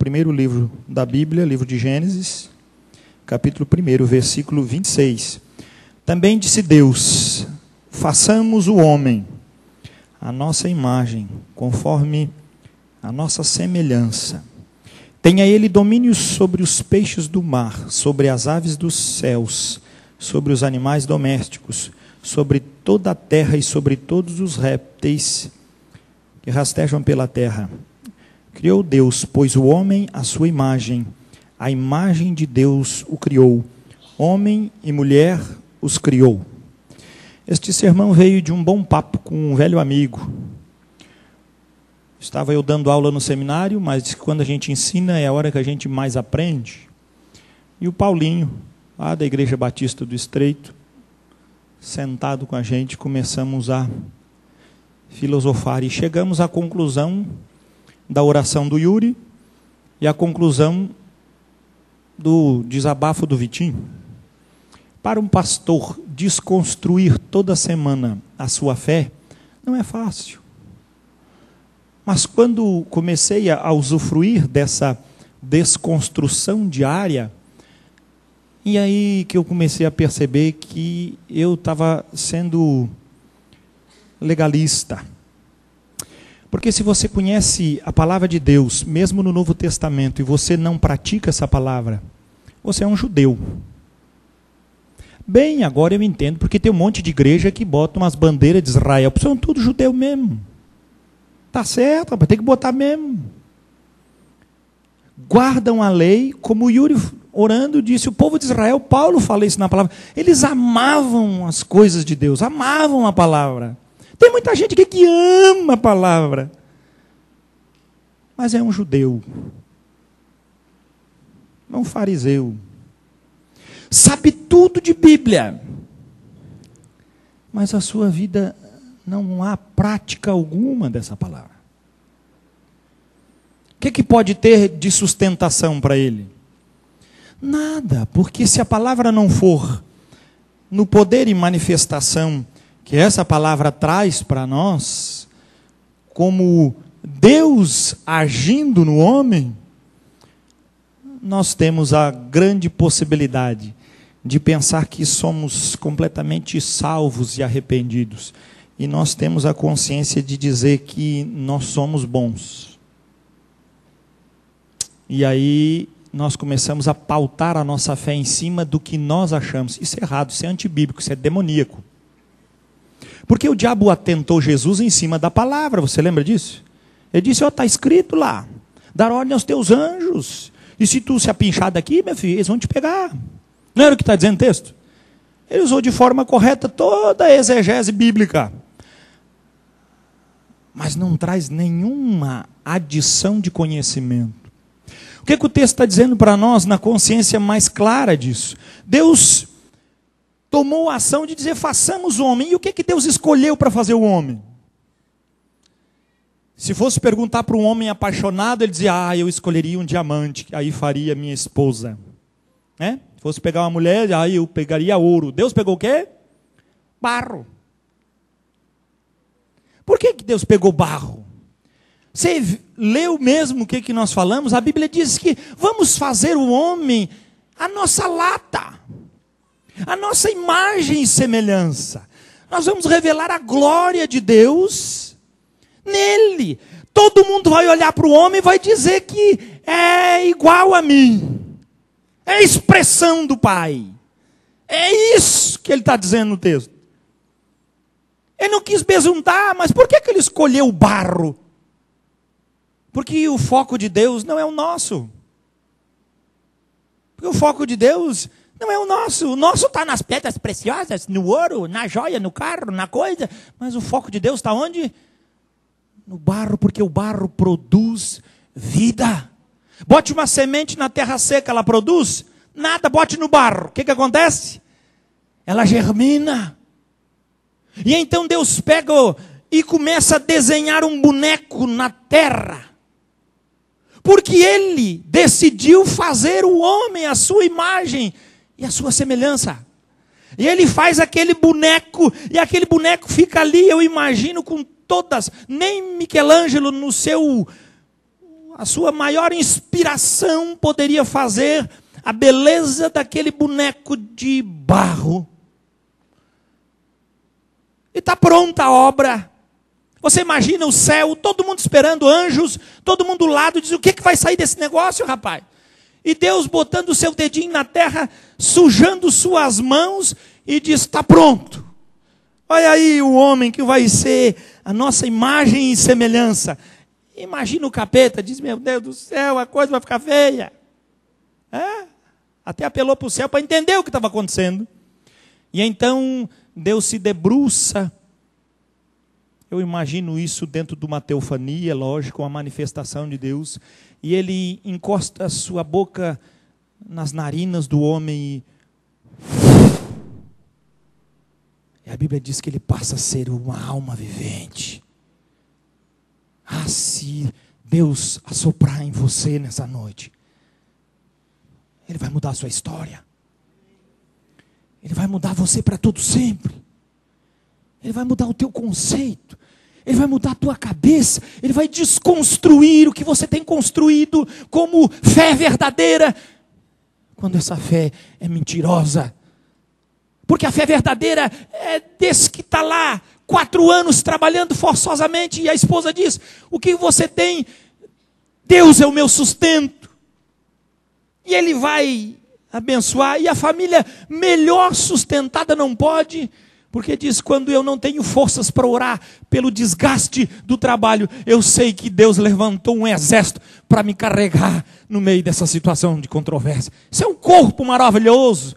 primeiro livro da Bíblia, livro de Gênesis, capítulo 1, versículo 26. Também disse Deus: façamos o homem à nossa imagem, conforme a nossa semelhança. Tenha ele domínio sobre os peixes do mar, sobre as aves dos céus, sobre os animais domésticos, sobre toda a terra e sobre todos os répteis que rastejam pela terra. Criou Deus, pois, o homem à sua imagem, a imagem de Deus o criou, homem e mulher os criou. Este sermão veio de um bom papo com um velho amigo. Estava eu dando aula no seminário, mas quando a gente ensina é a hora que a gente mais aprende. E o Paulinho, lá da Igreja Batista do Estreito, sentado com a gente, começamos a filosofar e chegamos à conclusão da oração do Yuri e à conclusão do desabafo do Vitinho. Para um pastor desconstruir toda semana a sua fé, não é fácil. Mas quando comecei a usufruir dessa desconstrução diária, e aí que eu comecei a perceber que eu estava sendo legalista. Porque se você conhece a palavra de Deus, mesmo no Novo Testamento, e você não pratica essa palavra, você é um judeu. Bem, agora eu entendo, porque tem um monte de igreja que bota umas bandeiras de Israel, são tudo judeu mesmo. Tá certo, tem que botar mesmo. Guardam a lei, como o Yuri orando disse, o povo de Israel, Paulo fala isso na palavra, eles amavam as coisas de Deus, amavam a palavra. Tem muita gente que ama a palavra, mas é um judeu, é um fariseu, sabe tudo de Bíblia, mas a sua vida não há prática alguma dessa palavra. O que pode ter de sustentação para ele? Nada, porque se a palavra não for no poder e manifestação que essa palavra traz para nós, como Deus agindo no homem, nós temos a grande possibilidade de pensar que somos completamente salvos e arrependidos. E nós temos a consciência de dizer que nós somos bons. E aí nós começamos a pautar a nossa fé em cima do que nós achamos. Isso é errado, isso é antibíblico, isso é demoníaco. Porque o diabo atentou Jesus em cima da palavra, você lembra disso? Ele disse, está escrito lá, dar ordem aos teus anjos. E se tu se apinchar daqui, meu filho, eles vão te pegar. Não era o que está dizendo o texto? Ele usou de forma correta toda a exegese bíblica. Mas não traz nenhuma adição de conhecimento. O que o texto está dizendo para nós na consciência mais clara disso? Deus tomou a ação de dizer, façamos o homem. E o que Deus escolheu para fazer o homem? Se fosse perguntar para um homem apaixonado, ele dizia, eu escolheria um diamante, aí faria minha esposa. Se fosse pegar uma mulher, aí eu pegaria ouro. Deus pegou o quê? Barro. Por que Deus pegou barro? Você leu mesmo o que nós falamos? A Bíblia diz que vamos fazer o homem a nossa lata, a nossa imagem e semelhança. Nós vamos revelar a glória de Deus nele. Todo mundo vai olhar para o homem e vai dizer que é igual a mim. É a expressão do Pai. É isso que ele está dizendo no texto. Ele não quis besuntar, mas por que ele escolheu o barro? Porque o foco de Deus não é o nosso. Porque o foco de Deus não é o nosso. O nosso está nas pedras preciosas, no ouro, na joia, no carro, na coisa. Mas o foco de Deus está onde? No barro, porque o barro produz vida. Bote uma semente na terra seca, ela produz? Nada, bote no barro. O que acontece? Ela germina. E então Deus pega e começa a desenhar um boneco na terra. Porque Ele decidiu fazer o homem à sua imagem e à sua semelhança. E Ele faz aquele boneco, e aquele boneco fica ali, eu imagino, com todas, nem Michelangelo no seu a sua maior inspiração poderia fazer a beleza daquele boneco de barro. E está pronta a obra. Você imagina o céu, todo mundo esperando, anjos, todo mundo do lado, diz: o que vai sair desse negócio, rapaz? E Deus botando o seu dedinho na terra, sujando suas mãos, e diz: está pronto. Olha aí o homem que vai ser a nossa imagem e semelhança. Imagina o capeta, diz: meu Deus do céu, a coisa vai ficar feia. Até apelou para o céu para entender o que estava acontecendo. E então Deus se debruça. Eu imagino isso dentro de uma teofania, lógico, uma manifestação de Deus. E ele encosta a sua boca nas narinas do homem e a Bíblia diz que ele passa a ser uma alma vivente. Se Deus assoprar em você nessa noite, Ele vai mudar a sua história. Ele vai mudar você para todo sempre. Ele vai mudar o teu conceito. Ele vai mudar a tua cabeça. Ele vai desconstruir o que você tem construído como fé verdadeira, quando essa fé é mentirosa. Porque a fé verdadeira é desse que está lá 4 anos trabalhando forçosamente, e a esposa diz: o que você tem? Deus é o meu sustento. E Ele vai abençoar. E a família melhor sustentada não pode, porque diz: quando eu não tenho forças para orar pelo desgaste do trabalho, eu sei que Deus levantou um exército para me carregar no meio dessa situação de controvérsia. Isso é um corpo maravilhoso.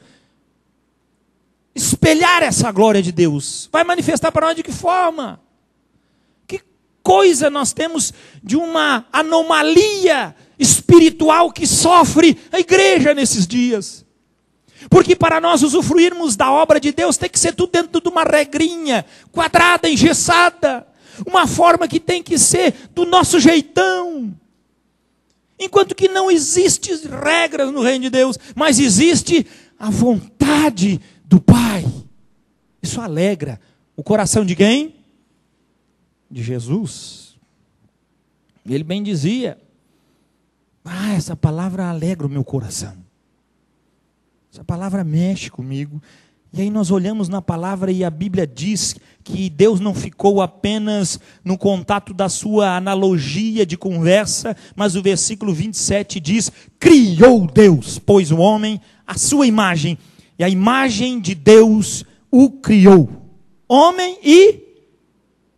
Espelhar essa glória de Deus. Vai manifestar para nós de que forma? Que coisa nós temos de uma anomalia espiritual que sofre a igreja nesses dias. Porque para nós usufruirmos da obra de Deus, tem que ser tudo dentro de uma regrinha, quadrada, engessada. Uma forma que tem que ser do nosso jeitão. Enquanto que não existe regras no reino de Deus, mas existe a vontade do Pai. Isso alegra o coração de quem? De Jesus. Ele bem dizia: essa palavra alegra o meu coração. Essa palavra mexe comigo. E aí nós olhamos na palavra e a Bíblia diz que Deus não ficou apenas no contato da sua analogia de conversa, mas o versículo 27 diz: criou Deus, pois o homem à sua imagem, e a imagem de Deus o criou. Homem e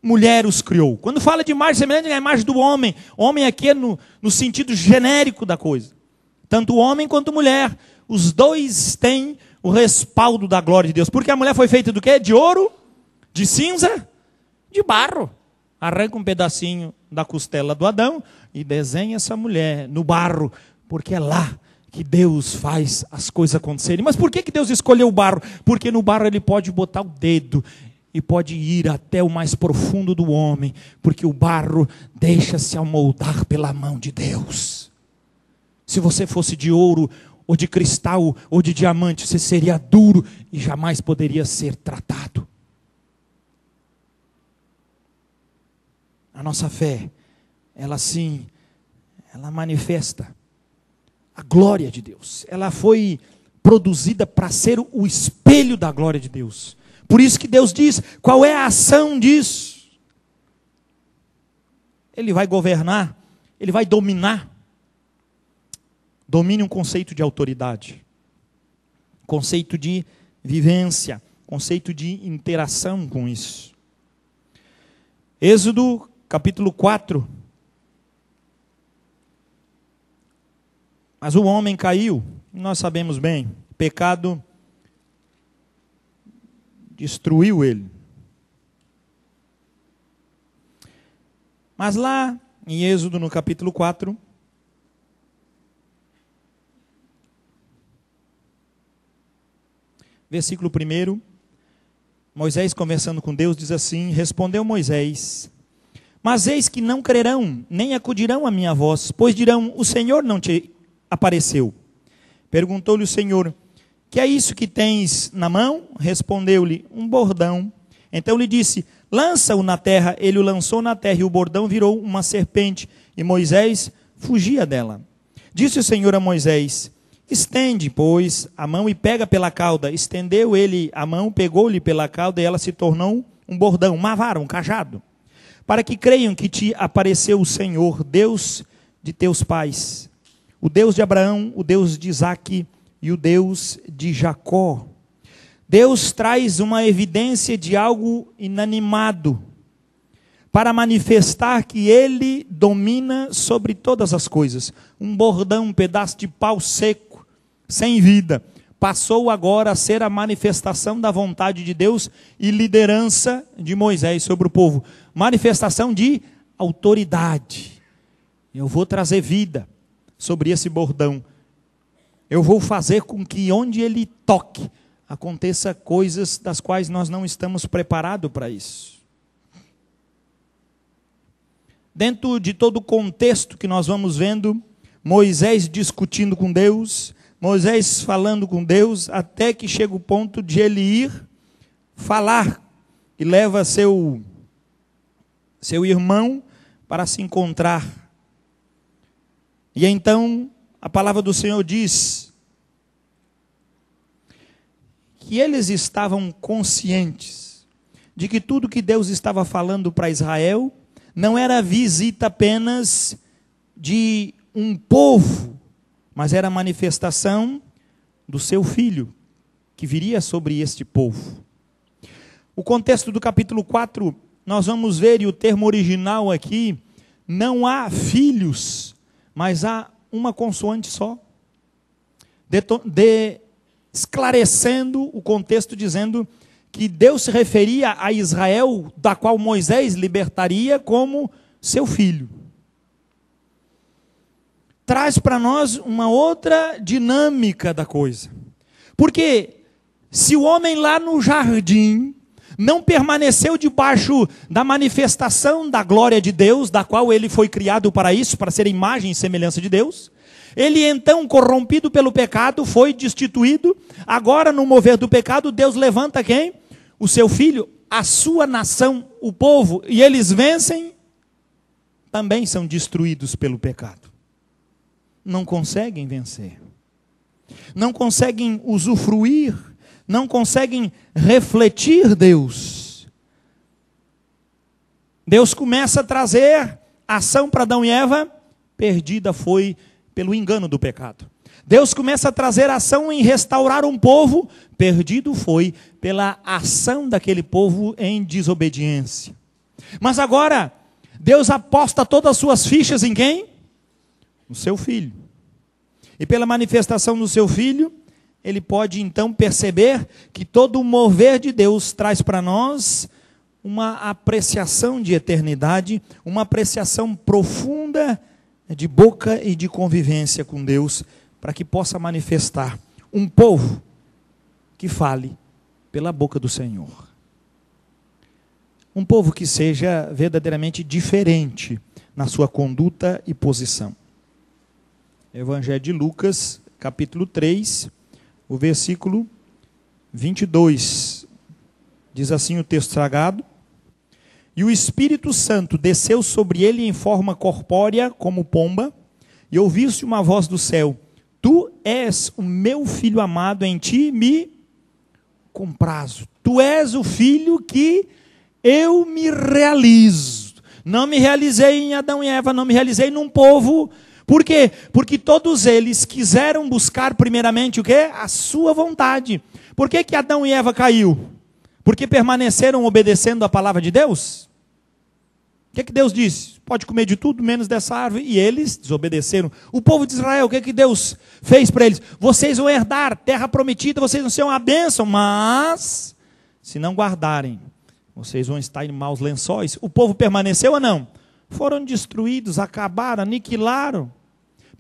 mulher os criou. Quando fala de imagem semelhante, é a imagem do homem. Homem aqui é no sentido genérico da coisa. Tanto o homem quanto a mulher. Os dois têm o respaldo da glória de Deus. Porque a mulher foi feita do quê? De ouro? De cinza? De barro. Arranca um pedacinho da costela do Adão e desenha essa mulher no barro. Porque é lá que Deus faz as coisas acontecerem. Mas por que Deus escolheu o barro? Porque no barro Ele pode botar o dedo e pode ir até o mais profundo do homem, porque o barro deixa-se amoldar pela mão de Deus. Se você fosse de ouro, ou de cristal, ou de diamante, você seria duro e jamais poderia ser tratado. A nossa fé, ela manifesta a glória de Deus. Ela foi produzida para ser o espelho da glória de Deus. Por isso que Deus diz: qual é a ação disso? Ele vai governar, Ele vai dominar. Domine um conceito de autoridade, conceito de vivência, conceito de interação com isso. Êxodo capítulo 4. Mas o homem caiu, nós sabemos bem, pecado destruiu ele. Mas lá em Êxodo no capítulo 4, versículo 1, Moisés conversando com Deus diz assim: respondeu Moisés: mas eis que não crerão, nem acudirão à minha voz, pois dirão: o Senhor não te apareceu. Perguntou-lhe o Senhor: que é isso que tens na mão? Respondeu-lhe: um bordão. Então lhe disse: lança-o na terra. Ele o lançou na terra, e o bordão virou uma serpente. E Moisés fugia dela. Disse o Senhor a Moisés: estende, pois, a mão e pega pela cauda. Estendeu ele a mão, pegou-lhe pela cauda, e ela se tornou um bordão, uma vara, um cajado, para que creiam que te apareceu o Senhor, Deus de teus pais, o Deus de Abraão, o Deus de Isaque e o Deus de Jacó. Deus traz uma evidência de algo inanimado, para manifestar que Ele domina sobre todas as coisas. Um bordão, um pedaço de pau seco, sem vida, passou agora a ser a manifestação da vontade de Deus e liderança de Moisés sobre o povo. Manifestação de autoridade. Eu vou trazer vida sobre esse bordão. Eu vou fazer com que onde ele toque, aconteça coisas das quais nós não estamos preparados para isso. Dentro de todo o contexto que nós vamos vendo, Moisés discutindo com Deus, Moisés falando com Deus, até que chega o ponto de ele ir falar, e leva seu irmão para se encontrar. E então a palavra do Senhor diz que eles estavam conscientes de que tudo que Deus estava falando para Israel não era visita apenas de um povo, mas era a manifestação do seu filho, que viria sobre este povo. O contexto do capítulo 4, nós vamos ver, e o termo original aqui, não há filhos, mas há uma consoante só. Esclarecendo o contexto, dizendo que Deus se referia a Israel, da qual Moisés libertaria, como seu filho. Traz para nós uma outra dinâmica da coisa. Porque se o homem lá no jardim não permaneceu debaixo da manifestação da glória de Deus, da qual ele foi criado para isso, para ser imagem e semelhança de Deus, ele então, corrompido pelo pecado, foi destituído. Agora, no mover do pecado, Deus levanta quem? O seu filho, a sua nação, o povo, e eles vencem, também são destruídos pelo pecado. Não conseguem vencer. Não conseguem usufruir, não conseguem refletir Deus. Deus começa a trazer ação para Adão e Eva, perdida foi pelo engano do pecado. Deus começa a trazer ação em restaurar um povo, perdido foi pela ação daquele povo em desobediência. Mas agora, Deus aposta todas as suas fichas em quem? No seu filho. E pela manifestação do seu filho, ele pode então perceber que todo o mover de Deus traz para nós uma apreciação de eternidade, uma apreciação profunda de boca e de convivência com Deus, para que possa manifestar um povo que fale pela boca do Senhor. Um povo que seja verdadeiramente diferente na sua conduta e posição. Evangelho de Lucas, capítulo 3, o versículo 22. Diz assim o texto sagrado: e o Espírito Santo desceu sobre ele em forma corpórea como pomba, e ouviu-se uma voz do céu: tu és o meu filho amado, em ti me comprazo. Tu és o filho que eu me realizo. Não me realizei em Adão e Eva, não me realizei num povo. Por quê? Porque todos eles quiseram buscar primeiramente o quê? A sua vontade. Por que Adão e Eva caiu? Porque permaneceram obedecendo a palavra de Deus? O que Deus disse? Pode comer de tudo, menos dessa árvore. E eles desobedeceram. O povo de Israel, o que Deus fez para eles? Vocês vão herdar terra prometida, vocês vão ser uma bênção, mas se não guardarem, vocês vão estar em maus lençóis. O povo permaneceu ou não? Foram destruídos, acabaram, aniquilaram.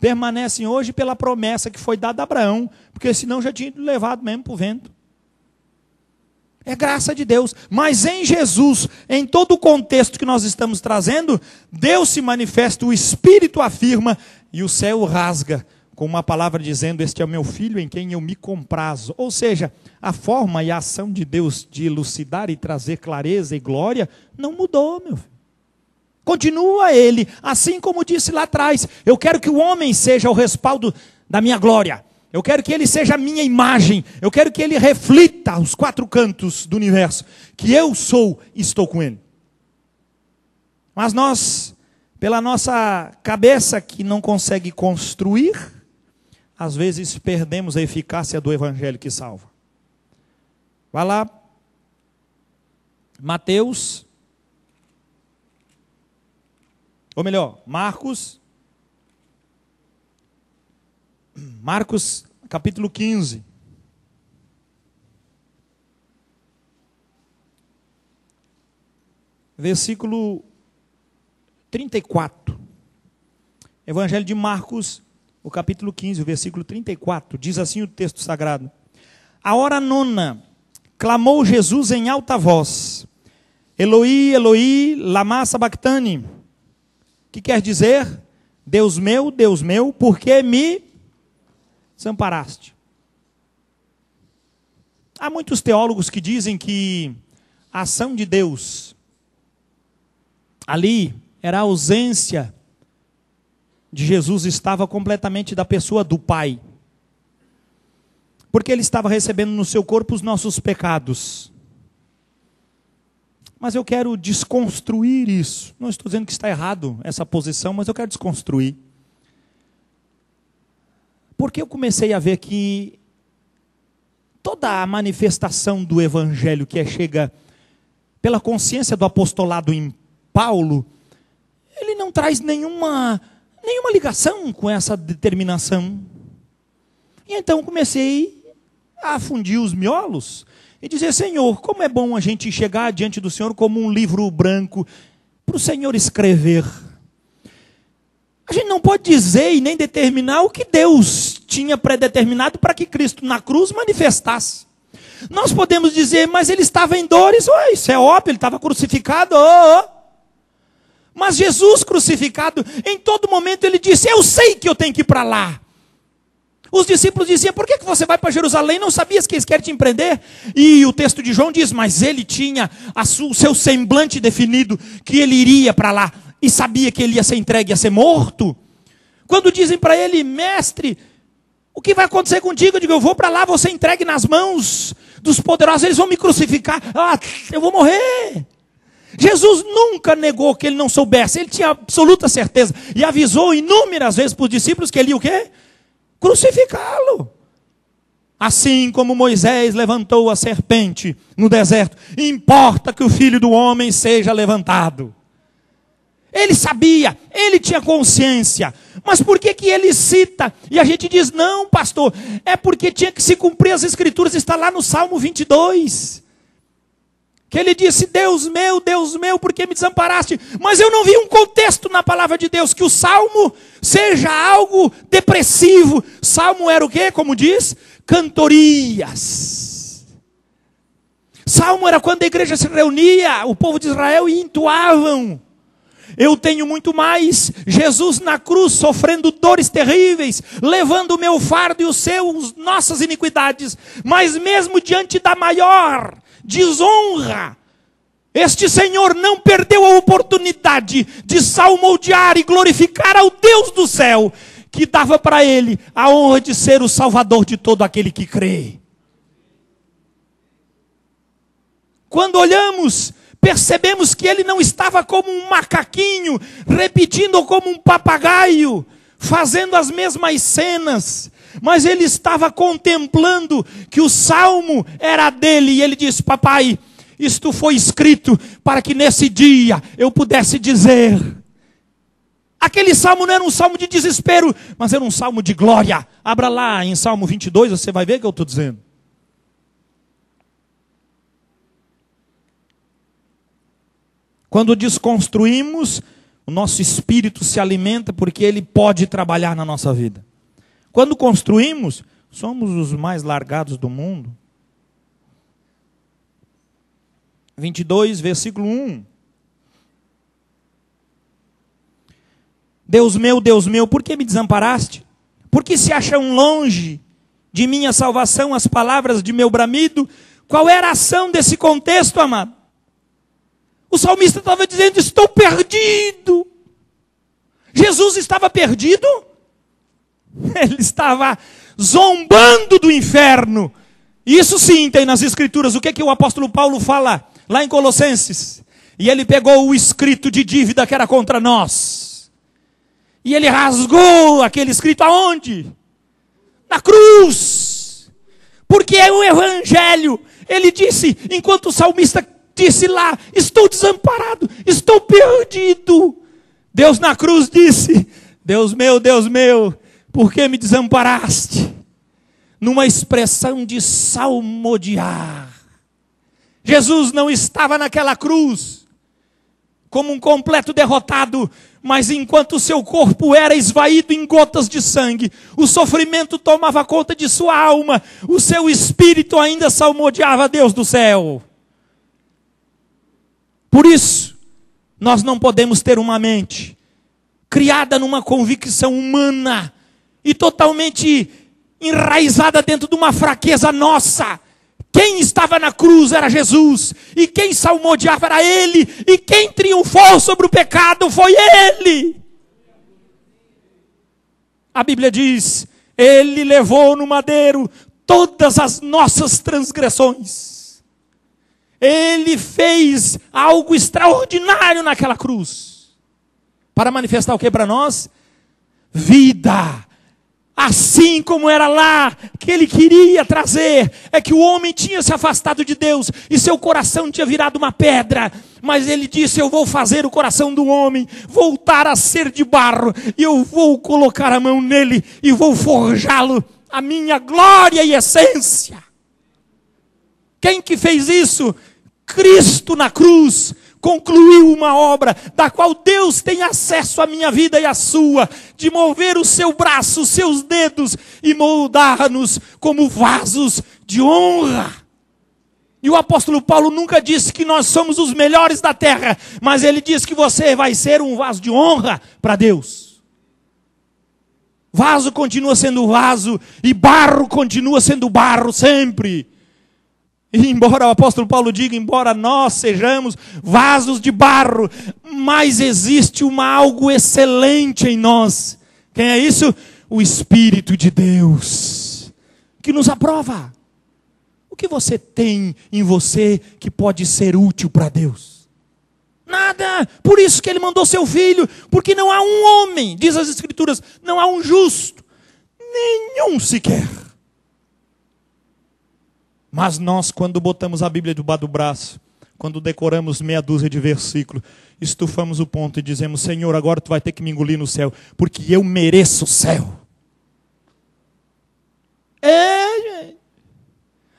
Permanecem hoje pela promessa que foi dada a Abraão, porque senão já tinha levado mesmo para o vento. É graça de Deus. Mas em Jesus, em todo o contexto que nós estamos trazendo, Deus se manifesta, o Espírito afirma, e o céu rasga, com uma palavra dizendo: este é o meu filho em quem eu me comprazo. Ou seja, a forma e a ação de Deus de elucidar e trazer clareza e glória, não mudou, meu filho. Continua ele, assim como disse lá atrás, eu quero que o homem seja o respaldo da minha glória. Eu quero que ele seja a minha imagem. Eu quero que ele reflita os 4 cantos do universo. Que eu sou e estou com ele. Mas nós, pela nossa cabeça que não consegue construir, às vezes perdemos a eficácia do evangelho que salva. Vai lá. Mateus. Ou melhor, Marcos capítulo 15. Versículo 34. Evangelho de Marcos, o capítulo 15, o versículo 34. Diz assim o texto sagrado. A hora 9, clamou Jesus em alta voz. Eloi, Eloi, lama sabachthani. Que quer dizer, Deus meu, por que me desamparaste? Há muitos teólogos que dizem que a ação de Deus ali era a ausência de Jesus, estava completamente da pessoa do Pai. Porque ele estava recebendo no seu corpo os nossos pecados. Mas eu quero desconstruir isso. Não estou dizendo que está errado essa posição, mas eu quero desconstruir. Porque eu comecei a ver que toda a manifestação do evangelho que chega pela consciência do apostolado em Paulo, ele não traz nenhuma ligação com essa determinação. E então comecei a fundir os miolos e dizer, Senhor, como é bom a gente chegar diante do Senhor como um livro branco, para o Senhor escrever. A gente não pode dizer e nem determinar o que Deus tinha predeterminado para que Cristo na cruz manifestasse. Nós podemos dizer, mas ele estava em dores, isso é óbvio, ele estava crucificado. Mas Jesus crucificado, em todo momento ele disse, eu sei que eu tenho que ir para lá. Os discípulos diziam, por que você vai para Jerusalém? Não sabias que eles querem te prender? E o texto de João diz, mas ele tinha o seu semblante definido, que ele iria para lá. E sabia que ele ia ser entregue, ia ser morto. Quando dizem para ele, mestre, o que vai acontecer contigo? Eu digo, eu vou para lá, vou ser entregue nas mãos dos poderosos, eles vão me crucificar. Eu vou morrer. Jesus nunca negou que ele não soubesse, ele tinha absoluta certeza. E avisou inúmeras vezes para os discípulos que ele ia o quê? Crucificá-lo. Assim como Moisés levantou a serpente no deserto, importa que o Filho do Homem seja levantado. Ele sabia, ele tinha consciência. Mas por que ele cita? E a gente diz, não, pastor, é porque tinha que se cumprir as escrituras, está lá no Salmo 22. Que ele disse, Deus meu, por que me desamparaste? Mas eu não vi um contexto na palavra de Deus que o Salmo seja algo depressivo. Salmo era o quê? Como diz? Cantorias. Salmo era quando a igreja se reunia, o povo de Israel, e entoavam. Eu tenho muito mais. Jesus na cruz, sofrendo dores terríveis, levando o meu fardo e os seus, nossas iniquidades. Mas mesmo diante da maior desonra, este Senhor não perdeu a oportunidade de salmodiar e glorificar ao Deus do céu, que dava para ele a honra de ser o Salvador de todo aquele que crê. Quando olhamos, percebemos que ele não estava como um macaquinho, repetindo, ou como um papagaio, fazendo as mesmas cenas, mas ele estava contemplando que o salmo era dele, e ele disse, papai, isto foi escrito para que nesse dia eu pudesse dizer. Aquele salmo não era um salmo de desespero, mas era um salmo de glória. Abra lá em Salmo 22, você vai ver o que eu estou dizendo. Quando desconstruímos, o nosso espírito se alimenta porque ele pode trabalhar na nossa vida. Quando construímos, somos os mais largados do mundo. 22, versículo 1. Deus meu, por que me desamparaste? Por que se acham longe de minha salvação as palavras de meu bramido? Qual era a ação desse contexto, amado? O salmista estava dizendo: estou perdido. Jesus estava perdido? Ele estava zombando do inferno. Isso sim tem nas Escrituras. O que é que o apóstolo Paulo fala lá em Colossenses? E ele pegou o escrito de dívida que era contra nós. E ele rasgou aquele escrito aonde? Na cruz. Porque é o evangelho. Ele disse, enquanto o salmista disse lá: estou desamparado, estou perdido. Deus na cruz disse: Deus meu, por que me desamparaste? Numa expressão de salmodiar. Jesus não estava naquela cruz como um completo derrotado, mas enquanto o seu corpo era esvaído em gotas de sangue, o sofrimento tomava conta de sua alma, o seu espírito ainda salmodiava a Deus do céu. Por isso, nós não podemos ter uma mente criada numa convicção humana e totalmente enraizada dentro de uma fraqueza nossa. Quem estava na cruz era Jesus, e quem salmodiava era Ele, e quem triunfou sobre o pecado foi Ele. A Bíblia diz: Ele levou no madeiro todas as nossas transgressões. Ele fez algo extraordinário naquela cruz, para manifestar o que para nós? Vida. Assim como era lá, que ele queria trazer, é que o homem tinha se afastado de Deus, e seu coração tinha virado uma pedra, mas ele disse: eu vou fazer o coração do homem voltar a ser de barro, e eu vou colocar a mão nele, e vou forjá-lo, a minha glória e essência. Quem que fez isso? Cristo na cruz concluiu uma obra da qual Deus tem acesso à minha vida e à sua, de mover o seu braço, os seus dedos e moldar-nos como vasos de honra. E o apóstolo Paulo nunca disse que nós somos os melhores da terra, mas ele diz que você vai ser um vaso de honra para Deus. Vaso continua sendo vaso e barro continua sendo barro sempre. E embora o apóstolo Paulo diga: embora nós sejamos vasos de barro, mas existe algo excelente em nós. Quem é isso? O Espírito de Deus, que nos aprova. O que você tem em você que pode ser útil para Deus? Nada. Por isso que Ele mandou seu Filho, porque não há um homem, diz as Escrituras, não há um justo, nenhum sequer. Mas nós, quando botamos a Bíblia debaixo do braço, quando decoramos meia dúzia de versículos, estufamos o ponto e dizemos: Senhor, agora tu vai ter que me engolir no céu, porque eu mereço o céu. Gente.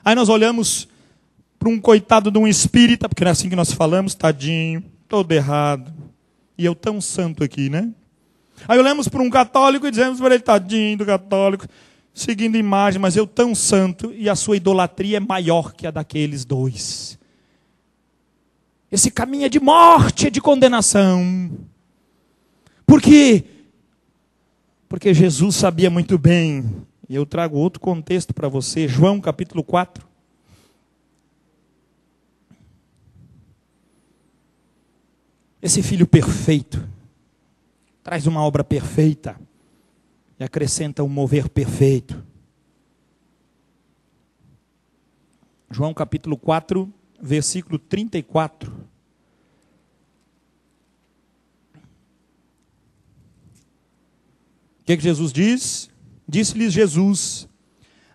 Aí nós olhamos para um coitado de um espírita, porque não é assim que nós falamos, tadinho, todo errado. E eu tão santo aqui, né? Aí olhamos para um católico e dizemos para ele: tadinho do católico, seguindo imagem, mas eu tão santo, e a sua idolatria é maior que a daqueles dois. Esse caminho é de morte, é de condenação. Por quê? Porque Jesus sabia muito bem, e eu trago outro contexto para você, João capítulo 4. Esse filho perfeito traz uma obra perfeita e acrescenta um mover perfeito. João capítulo 4, versículo 34. O que Jesus diz? Disse-lhes Jesus: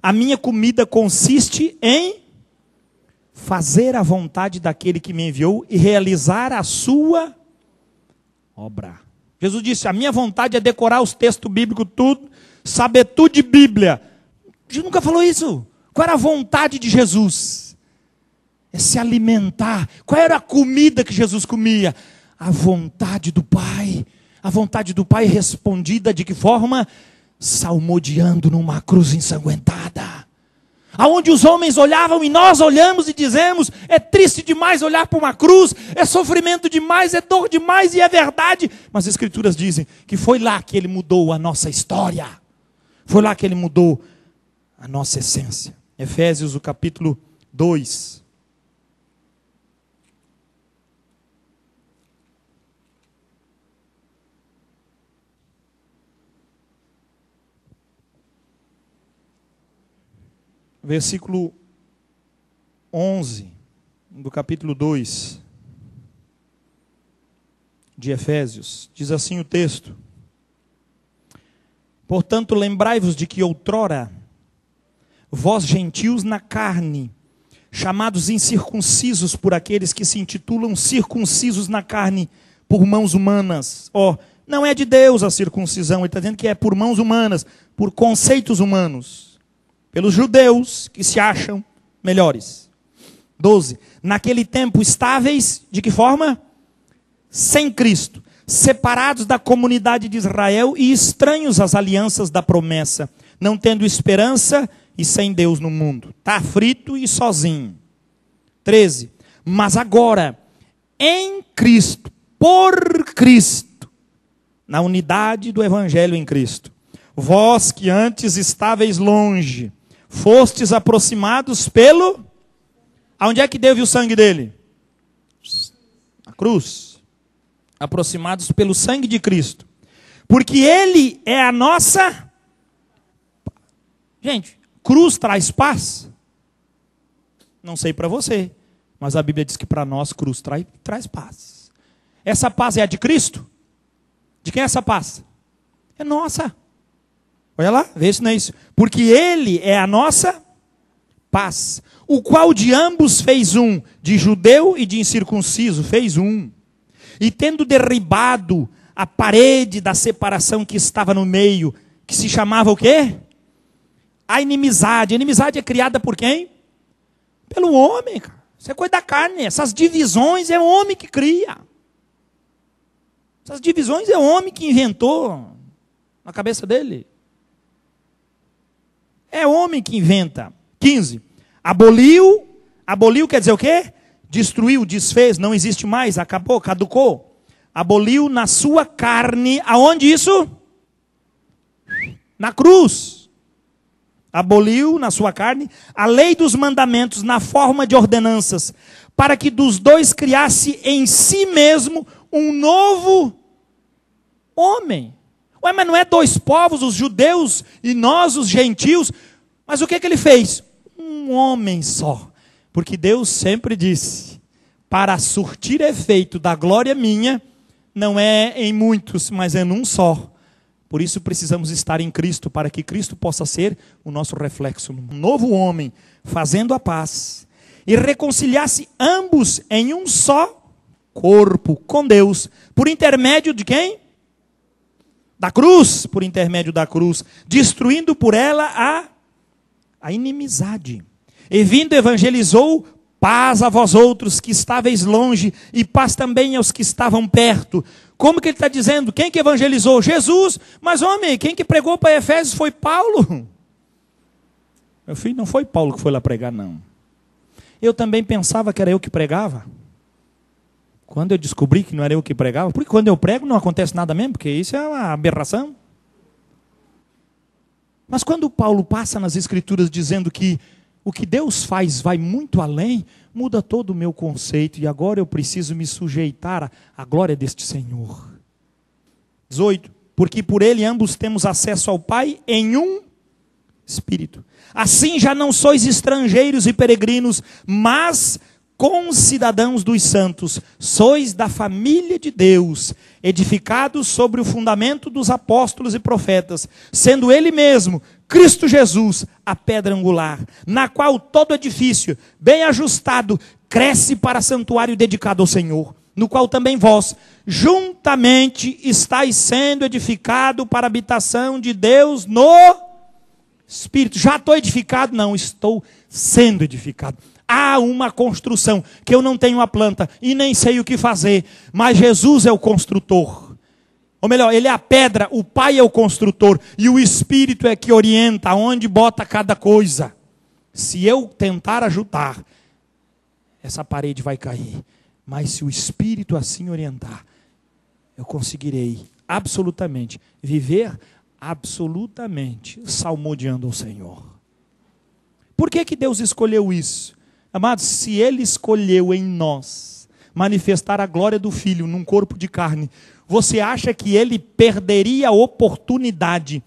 a minha comida consiste em fazer a vontade daquele que me enviou e realizar a sua obra. Jesus disse: a minha vontade é decorar os textos bíblicos tudo, saber tudo de Bíblia. Jesus nunca falou isso. Qual era a vontade de Jesus? É se alimentar. Qual era a comida que Jesus comia? A vontade do Pai. A vontade do Pai respondida de que forma? Salmodiando numa cruz ensanguentada. Aonde os homens olhavam e nós olhamos e dizemos: é triste demais olhar para uma cruz, é sofrimento demais, é dor demais, e é verdade. Mas as Escrituras dizem que foi lá que Ele mudou a nossa história. Foi lá que Ele mudou a nossa essência. Efésios, o capítulo 2. versículo 11 do capítulo 2 de Efésios. Diz assim o texto: portanto, lembrai-vos de que outrora, vós gentios na carne, chamados incircuncisos por aqueles que se intitulam circuncisos na carne por mãos humanas. Não é de Deus a circuncisão, ele está dizendo que é por mãos humanas, por conceitos humanos, pelos judeus que se acham melhores. 12. Naquele tempo estáveis, de que forma? Sem Cristo, separados da comunidade de Israel e estranhos às alianças da promessa, não tendo esperança e sem Deus no mundo. Está aflito e sozinho. 13. Mas agora, em Cristo, por Cristo, na unidade do Evangelho em Cristo, vós que antes estáveis longe, fostes aproximados pelo... Aonde é que Deus viu o sangue dele? A cruz. Aproximados pelo sangue de Cristo. Porque Ele é a nossa... Gente, cruz traz paz? Não sei para você, mas a Bíblia diz que para nós cruz traz paz. Essa paz é a de Cristo? De quem é essa paz? É nossa. Olha lá, vê se não é isso. Porque Ele é a nossa paz, o qual de ambos fez um, de judeu e de incircunciso, fez um. E tendo derribado a parede da separação que estava no meio, que se chamava o quê? A inimizade. A inimizade é criada por quem? Pelo homem, cara. Isso é coisa da carne. Essas divisões é o homem que cria. Essas divisões é o homem que inventou na cabeça dele. É o homem que inventa. 15. Aboliu quer dizer o quê? Destruiu, desfez, não existe mais, acabou, caducou. Aboliu na sua carne, aonde isso? Na cruz. Aboliu na sua carne a lei dos mandamentos na forma de ordenanças, para que dos dois criasse em si mesmo um novo homem. Ué, mas não é dois povos, os judeus e nós, os gentios? Mas o que ele fez? Um homem só. Porque Deus sempre disse, para surtir efeito da glória minha, não é em muitos, mas é num só. Por isso precisamos estar em Cristo, para que Cristo possa ser o nosso reflexo. Um novo homem, fazendo a paz, e reconciliasse ambos em um só corpo com Deus, por intermédio de quem? Da cruz, por intermédio da cruz, destruindo por ela a inimizade. E vindo evangelizou paz a vós outros que estáveis longe, e paz também aos que estavam perto. Como que ele está dizendo? Quem que evangelizou? Jesus. Mas homem, quem que pregou para Efésios foi Paulo. Meu filho, não foi Paulo que foi lá pregar, não. Eu também pensava que era eu que pregava. Quando eu descobri que não era eu que pregava, porque quando eu prego não acontece nada mesmo, porque isso é uma aberração. Mas quando Paulo passa nas Escrituras dizendo que o que Deus faz vai muito além, muda todo o meu conceito, e agora eu preciso me sujeitar à glória deste Senhor. 18. Porque por ele ambos temos acesso ao Pai em um Espírito. Assim já não sois estrangeiros e peregrinos, mas concidadãos dos santos, sois da família de Deus, edificados sobre o fundamento dos apóstolos e profetas, sendo ele mesmo, Cristo Jesus, a pedra angular, na qual todo edifício, bem ajustado, cresce para santuário dedicado ao Senhor, no qual também vós, juntamente, estáis sendo edificado para a habitação de Deus no Espírito. Já estou edificado? Não, estou sendo edificado. Há uma construção que eu não tenho a planta e nem sei o que fazer, mas Jesus é o construtor. Ou melhor, ele é a pedra, o Pai é o construtor e o Espírito é que orienta aonde bota cada coisa. Se eu tentar ajudar, essa parede vai cair. Mas se o Espírito assim orientar, eu conseguirei absolutamente viver absolutamente salmodiando ao Senhor. Por que Deus escolheu isso? Amados, se Ele escolheu em nós manifestar a glória do Filho num corpo de carne, você acha que Ele perderia a oportunidade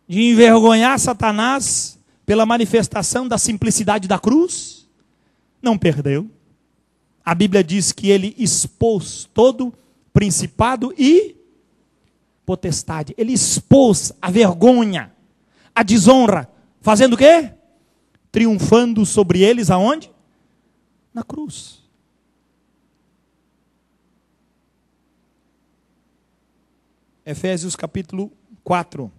de envergonhar Satanás pela manifestação da simplicidade da cruz? Não perdeu. A Bíblia diz que ele expôs todo principado e potestade. Ele expôs a vergonha, a desonra. Fazendo o quê? Triunfando sobre eles aonde? Na cruz. Efésios capítulo 4.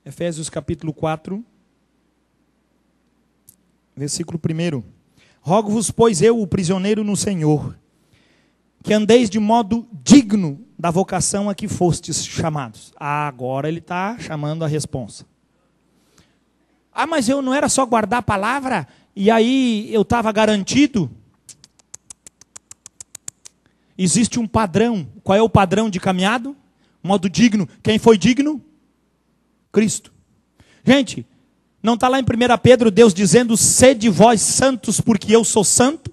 Efésios capítulo 4, versículo 1. Rogo-vos, pois eu, o prisioneiro no Senhor, que andeis de modo digno da vocação a que fostes chamados. Agora ele está chamando a responsa. Mas eu não era só guardar a palavra e aí eu estava garantido? Existe um padrão. Qual é o padrão de caminhado? Modo digno. Quem foi digno? Cristo. Gente, não está lá em 1 Pedro Deus dizendo, sede vós santos porque eu sou santo?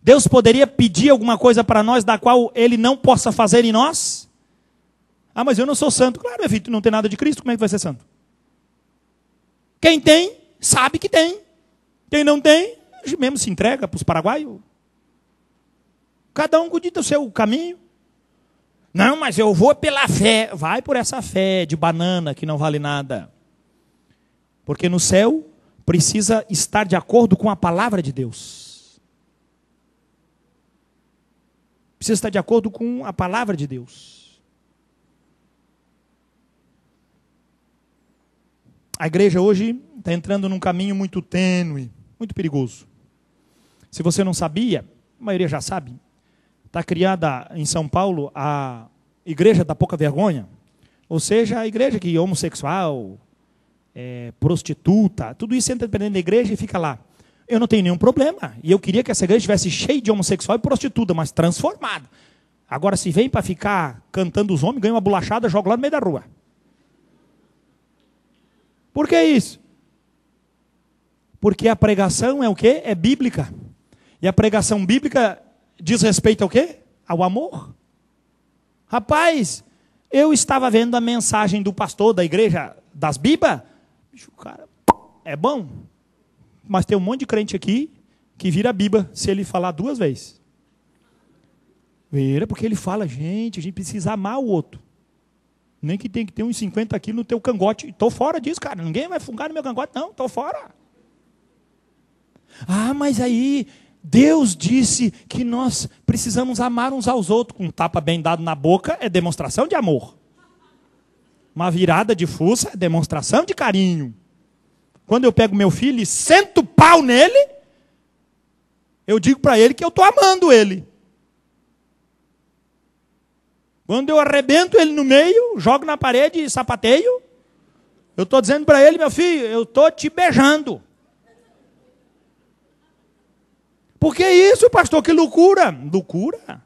Deus poderia pedir alguma coisa para nós da qual Ele não possa fazer em nós? Mas eu não sou santo. Claro, meu filho, tu não tem nada de Cristo, como é que vai ser santo? Quem tem, sabe que tem. Quem não tem, mesmo se entrega para os paraguaios. Cada um cuida do seu caminho. Não, mas eu vou pela fé. Vai por essa fé de banana que não vale nada. Porque no céu precisa estar de acordo com a palavra de Deus. Precisa estar de acordo com a palavra de Deus. A igreja hoje está entrando num caminho muito tênue, muito perigoso. Se você não sabia, a maioria já sabe, está criada em São Paulo a igreja da pouca vergonha, ou seja, a igreja que é homossexual, prostituta, tudo isso entra dentro da igreja e fica lá. Eu não tenho nenhum problema, e eu queria que essa igreja estivesse cheia de homossexual e prostituta, mas transformada. Agora, se vem para ficar cantando os homens, ganha uma bolachada, joga lá no meio da rua. Por que isso? Porque a pregação é o quê? É bíblica. E a pregação bíblica diz respeito ao quê? Ao amor. Rapaz, eu estava vendo a mensagem do pastor da igreja das Bibas. O cara é bom. Mas tem um monte de crente aqui que vira Biba se ele falar 2 vezes. Vira, porque ele fala, gente, a gente precisa amar o outro. Nem que tem que ter uns 50 quilos no teu cangote. Estou fora disso, cara. Ninguém vai fungar no meu cangote, não. Estou fora. Mas aí Deus disse que nós precisamos amar uns aos outros. Com um tapa bem dado na boca é demonstração de amor. Uma virada de fuça é demonstração de carinho. Quando eu pego meu filho e sento o pau nele, eu digo para ele que eu estou amando ele. Quando eu arrebento ele no meio, jogo na parede e sapateio, eu estou dizendo para ele, meu filho, eu estou te beijando. Por que isso, pastor? Que loucura. Loucura?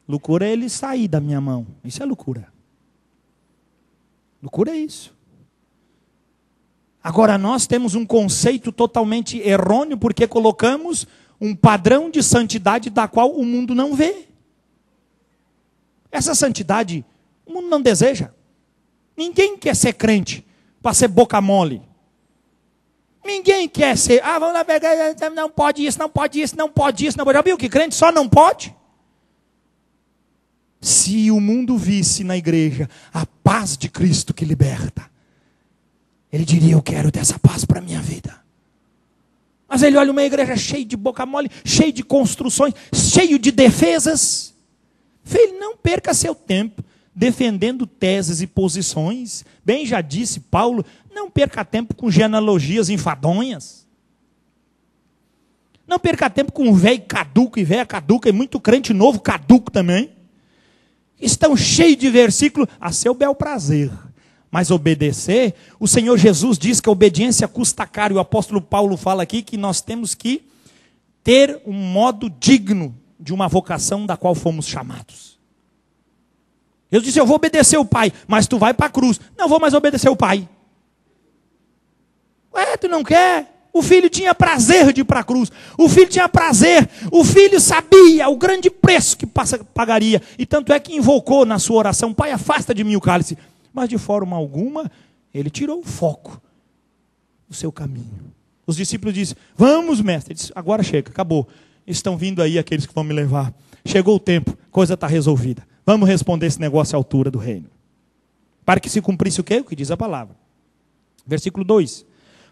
Loucura é ele sair da minha mão. Isso é loucura. Loucura é isso. Agora, nós temos um conceito totalmente errôneo porque colocamos um padrão de santidade da qual o mundo não vê. Essa santidade, o mundo não deseja. Ninguém quer ser crente para ser boca mole. Ninguém quer ser, vamos lá pegar, não pode isso, não pode isso, não pode isso, não pode. Já viu que crente só não pode? Se o mundo visse na igreja a paz de Cristo que liberta, ele diria, eu quero dessa paz para a minha vida. Mas ele olha uma igreja cheia de boca mole, cheia de construções, cheio de defesas. Filho, não perca seu tempo defendendo teses e posições. Bem já disse Paulo, não perca tempo com genealogias enfadonhas. Não perca tempo com velho caduco e velha caduca, e muito crente novo caduco também. Estão cheios de versículos a seu bel prazer. Mas obedecer, o Senhor Jesus diz que a obediência custa caro. E o apóstolo Paulo fala aqui que nós temos que ter um modo digno de uma vocação da qual fomos chamados. Eu disse, eu vou obedecer o pai, mas tu vai para a cruz. Não vou mais obedecer o pai. Tu não quer? O filho tinha prazer de ir para a cruz. O filho tinha prazer. O filho sabia o grande preço que pagaria. E tanto é que invocou na sua oração, Pai, afasta de mim o cálice. Mas de forma alguma, ele tirou o foco do seu caminho. Os discípulos dizem, vamos, mestre. Ele disse, agora chega, acabou. Estão vindo aí aqueles que vão me levar. Chegou o tempo, coisa está resolvida. Vamos responder esse negócio à altura do reino. Para que se cumprisse o quê? O que diz a palavra. Versículo 2.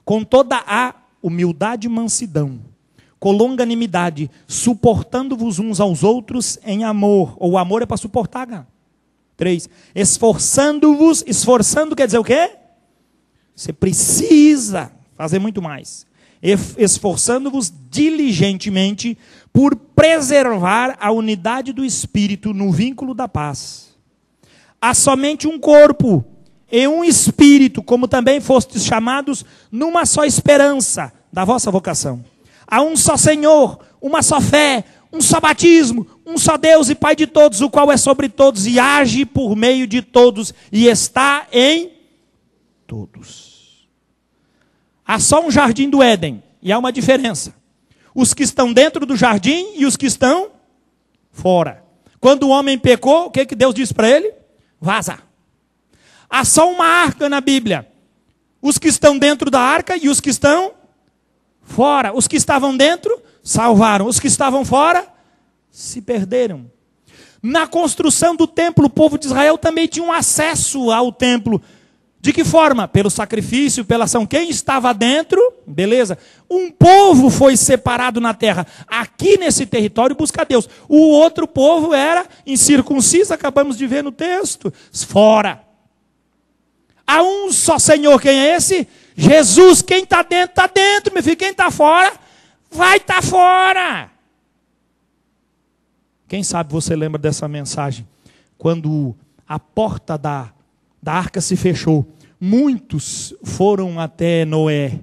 Com toda a humildade e mansidão, com longanimidade, suportando-vos uns aos outros em amor. Ou o amor é para suportar, cara. 3. Esforçando-vos, esforçando quer dizer o quê? Você precisa fazer muito mais. Esforçando-vos diligentemente por preservar a unidade do Espírito no vínculo da paz. Há somente um corpo e um Espírito, como também fostes chamados numa só esperança da vossa vocação. Há um só Senhor, uma só fé, um só batismo, um só Deus e Pai de todos, o qual é sobre todos e age por meio de todos e está em todos. Há só um jardim do Éden e há uma diferença. Os que estão dentro do jardim e os que estão fora. Quando o homem pecou, o que Deus disse para ele? Vaza. Há só uma arca na Bíblia. Os que estão dentro da arca e os que estão fora. Os que estavam dentro, salvaram. Os que estavam fora, se perderam. Na construção do templo, o povo de Israel também tinha um acesso ao templo. De que forma? Pelo sacrifício, pela ação. Quem estava dentro, beleza. Um povo foi separado na terra. Aqui nesse território busca Deus. O outro povo era incircunciso, acabamos de ver no texto. Fora. Há um só Senhor, quem é esse? Jesus. Quem está dentro, meu filho. Quem está fora, vai estar fora. Quem sabe você lembra dessa mensagem? Quando a porta da arca se fechou, muitos foram até Noé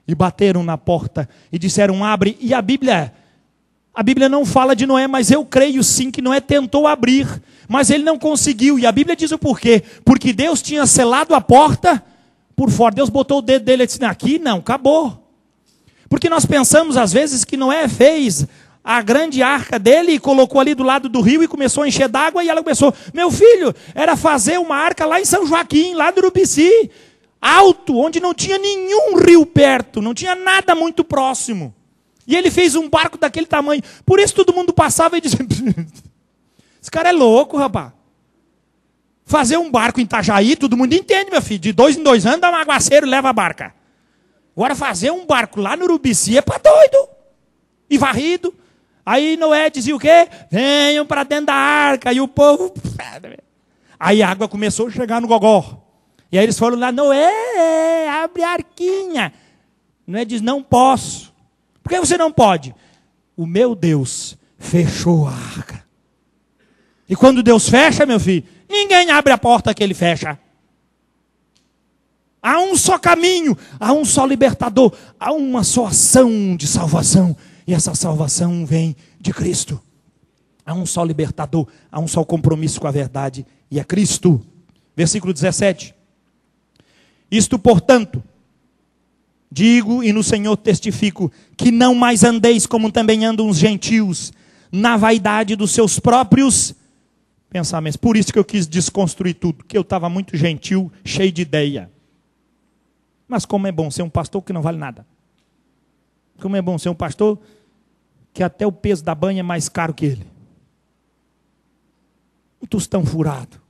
e bateram na porta e disseram, abre. E a Bíblia não fala de Noé, mas eu creio sim que Noé tentou abrir, mas ele não conseguiu. E a Bíblia diz o porquê. Porque Deus tinha selado a porta por fora. Deus botou o dedo dele e disse, aqui não, acabou. Porque nós pensamos às vezes que Noé fez a grande arca dele e colocou ali do lado do rio e começou a encher d'água e ela começou, meu filho, era fazer uma arca lá em São Joaquim, lá do Urubici, alto, onde não tinha nenhum rio perto, não tinha nada muito próximo. E ele fez um barco daquele tamanho. Por isso todo mundo passava e dizia, esse cara é louco, rapaz. Fazer um barco em Itajaí, todo mundo entende, meu filho, de 2 em 2 anos dá um aguaceiro e leva a barca. Agora fazer um barco lá no Urubici é para doido. E varrido. Aí Noé dizia o quê? Venham para dentro da arca. E o povo... Aí a água começou a chegar no gogó. E aí eles foram lá, Noé, abre a arquinha. Noé diz, não posso. Por que você não pode? O meu Deus fechou a arca. E quando Deus fecha, meu filho, ninguém abre a porta que ele fecha. Há um só caminho, há um só libertador, há uma só ação de salvação. E essa salvação vem de Cristo. Há um só libertador, há um só compromisso com a verdade, e é Cristo. Versículo 17. Isto, portanto, digo e no Senhor testifico, que não mais andeis como também andam os gentios, na vaidade dos seus próprios pensamentos. Por isso que eu quis desconstruir tudo, que eu estava muito gentil, cheio de ideia. Mas como é bom ser um pastor que não vale nada. Como é bom ser um pastor que até o peso da banha é mais caro que ele. Um tostão furado.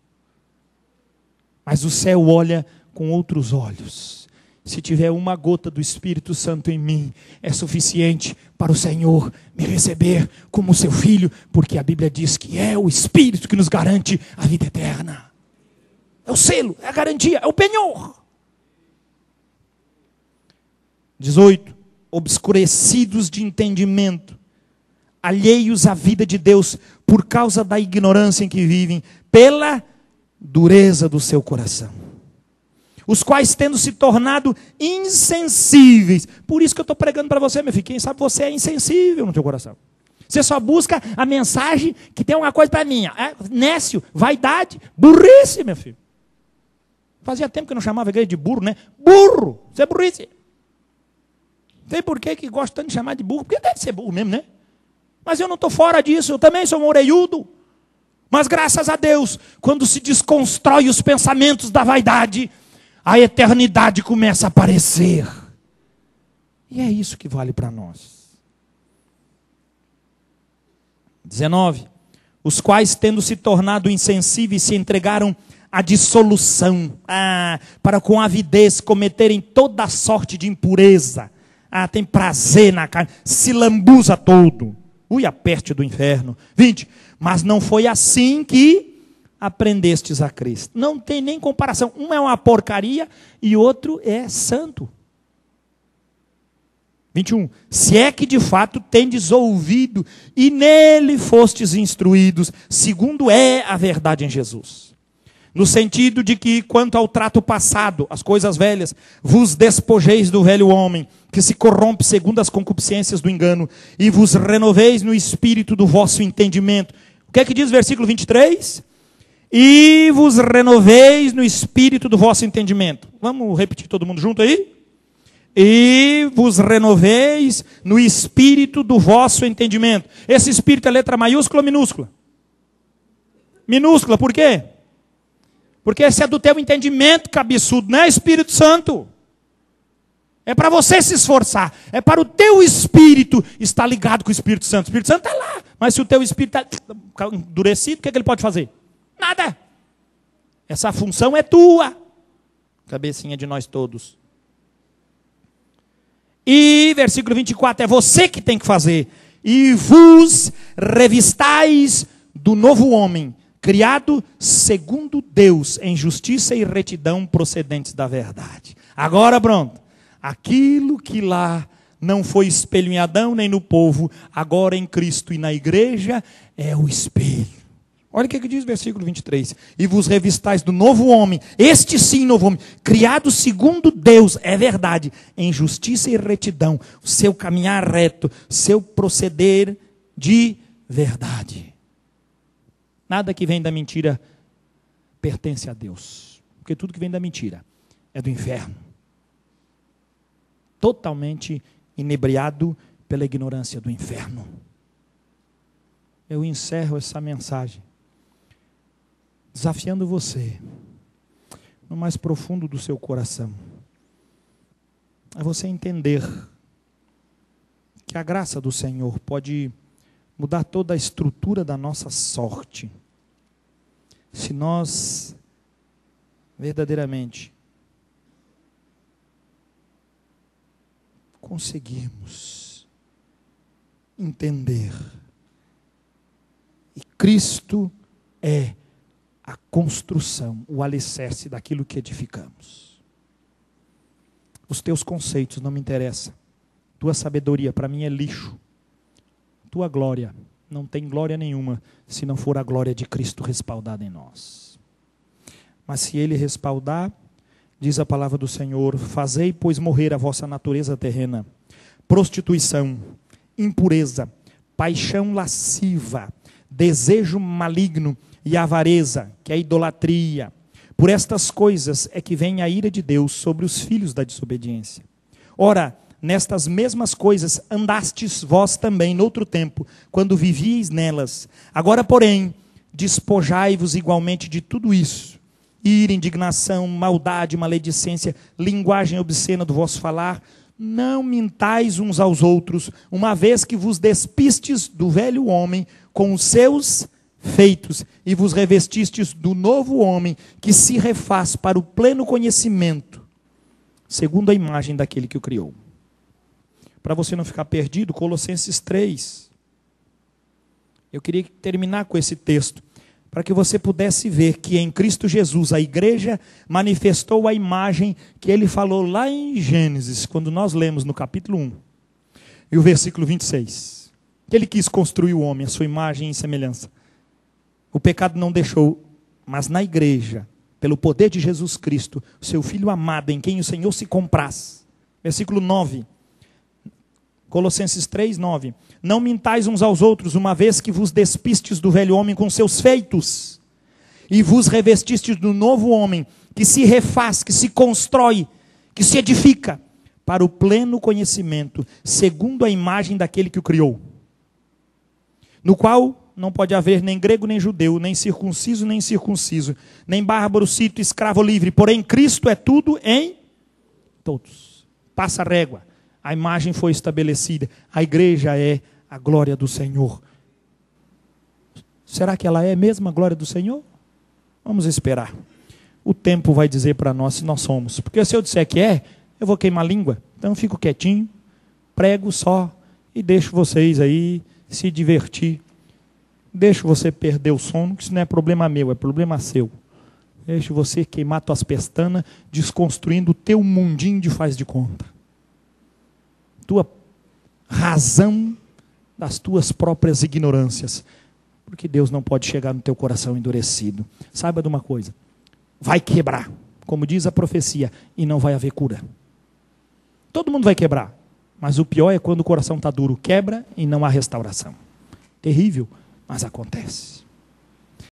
Mas o céu olha com outros olhos. Se tiver uma gota do Espírito Santo em mim, é suficiente para o Senhor me receber como seu filho, porque a Bíblia diz que é o Espírito que nos garante a vida eterna. É o selo, é a garantia, é o penhor. 18. Obscurecidos de entendimento, alheios à vida de Deus, por causa da ignorância em que vivem, pela dureza do seu coração. Os quais, tendo se tornado insensíveis. Por isso que eu estou pregando para você, meu filho. Quem sabe você é insensível no teu coração. Você só busca a mensagem que tem uma coisa para mim. Nécio, vaidade, burrice, meu filho. Fazia tempo que eu não chamava a igreja de burro, né? Burro, você é burrice. Não sei por que gosta tanto de chamar de burro. Porque deve ser burro mesmo, né? Mas eu não estou fora disso. Eu também sou um orelhudo. Mas graças a Deus, quando se desconstrói os pensamentos da vaidade, a eternidade começa a aparecer. E é isso que vale para nós. 19. Os quais, tendo se tornado insensíveis, se entregaram à dissolução, para com avidez cometerem toda sorte de impureza. Tem prazer na carne, se lambuza todo. A peste do inferno. 20. Mas não foi assim que aprendestes a Cristo. Não tem nem comparação. Um é uma porcaria e outro é santo. 21. Se é que de fato tendes ouvido e nele fostes instruídos, segundo é a verdade em Jesus. No sentido de que, quanto ao trato passado, as coisas velhas, vos despojeis do velho homem, que se corrompe segundo as concupiscências do engano, e vos renoveis no espírito do vosso entendimento. O que é que diz o versículo 23? E vos renoveis no espírito do vosso entendimento. Vamos repetir todo mundo junto aí? E vos renoveis no espírito do vosso entendimento. Esse espírito é letra maiúscula ou minúscula? Minúscula, por quê? Porque esse é do teu entendimento, cabeçudo, não é Espírito Santo. É para você se esforçar. É para o teu espírito estar ligado com o Espírito Santo. O Espírito Santo está lá. Mas se o teu espírito está endurecido, o que ele pode fazer? Nada. Essa função é tua. Cabecinha de nós todos. E versículo 24, é você que tem que fazer. E vos revistais do novo homem, criado segundo Deus, em justiça e retidão procedentes da verdade. Agora pronto. Aquilo que lá não foi espelho em Adão nem no povo, agora em Cristo e na igreja é o espelho. Olha o que diz o versículo 23. E vos revistais do novo homem, este sim novo homem, criado segundo Deus, é verdade, em justiça e retidão, o seu caminhar reto, seu proceder de verdade. Nada que vem da mentira pertence a Deus, porque tudo que vem da mentira é do inferno. Totalmente inebriado pela ignorância do inferno. Eu encerro essa mensagem desafiando você, no mais profundo do seu coração, a você entender que a graça do Senhor pode mudar toda a estrutura da nossa sorte, se nós verdadeiramente conseguirmos entender e Cristo é a construção, o alicerce daquilo que edificamos. Os teus conceitos não me interessam. Tua sabedoria para mim é lixo. Tua glória não tem glória nenhuma se não for a glória de Cristo respaldada em nós. Mas se Ele respaldar, diz a palavra do Senhor, fazei, pois, morrer a vossa natureza terrena, prostituição, impureza, paixão lasciva, desejo maligno e avareza, que é a idolatria. Por estas coisas é que vem a ira de Deus sobre os filhos da desobediência. Ora, nestas mesmas coisas andastes vós também noutro tempo, quando vivíeis nelas. Agora, porém, despojai-vos igualmente de tudo isso: ira, indignação, maldade, maledicência, linguagem obscena do vosso falar. Não mintais uns aos outros, uma vez que vos despistes do velho homem com os seus feitos, e vos revestistes do novo homem, que se refaz para o pleno conhecimento, segundo a imagem daquele que o criou. Para você não ficar perdido, Colossenses 3. Eu queria terminar com esse texto, para que você pudesse ver que em Cristo Jesus a igreja manifestou a imagem que ele falou lá em Gênesis, quando nós lemos no capítulo 1, e o versículo 26. Que ele quis construir o homem, a sua imagem e semelhança. O pecado não deixou, mas na igreja, pelo poder de Jesus Cristo, seu Filho amado, em quem o Senhor se compraz. Versículo 9. Colossenses 3, 9. Não mintais uns aos outros, uma vez que vos despistes do velho homem com seus feitos, e vos revestistes do novo homem, que se refaz, que se constrói, que se edifica, para o pleno conhecimento, segundo a imagem daquele que o criou. No qual Não pode haver nem grego nem judeu, nem circunciso nem incircunciso, nem bárbaro, cito, escravo livre. Porém, Cristo é tudo em todos. Passa a régua. A imagem foi estabelecida. A igreja é a glória do Senhor. Será que ela é mesmo a glória do Senhor? Vamos esperar. O tempo vai dizer para nós se nós somos. Porque se eu disser que é, eu vou queimar a língua. Então eu fico quietinho, prego só e deixo vocês aí se divertir. Deixo você perder o sono, que isso não é problema meu, é problema seu. Deixo você queimar tuas pestanas, desconstruindo o teu mundinho de faz de conta. Tua razão das tuas próprias ignorâncias. Porque Deus não pode chegar no teu coração endurecido. Saiba de uma coisa, vai quebrar, como diz a profecia, e não vai haver cura. Todo mundo vai quebrar, mas o pior é quando o coração está duro, quebra e não há restauração. Terrível, mas acontece.